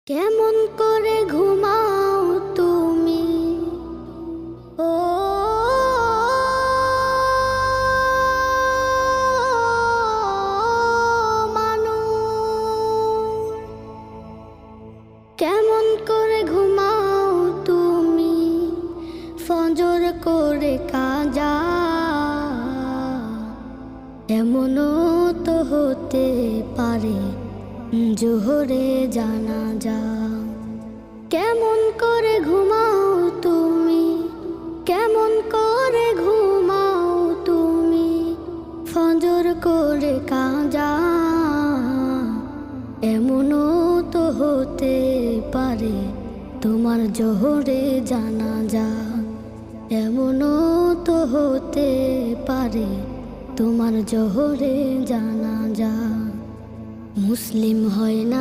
কেমন করে ঘুমাও তুমি ও মানুষ, কেমন করে ঘুমাও তুমি ফজর করে কাজা, এমনও তো হতে পারে জোহরে জানাজা। কেমন করে ঘুমাও তুমি, কেমন করে ঘুমাও তুমি ফজর করে কাজা, এমনও তো হতে পারে তোমার জোহরে জানাজা, এমনও তো হতে পারে তোমার জোহরে জানাজা। মুসলিম হয় না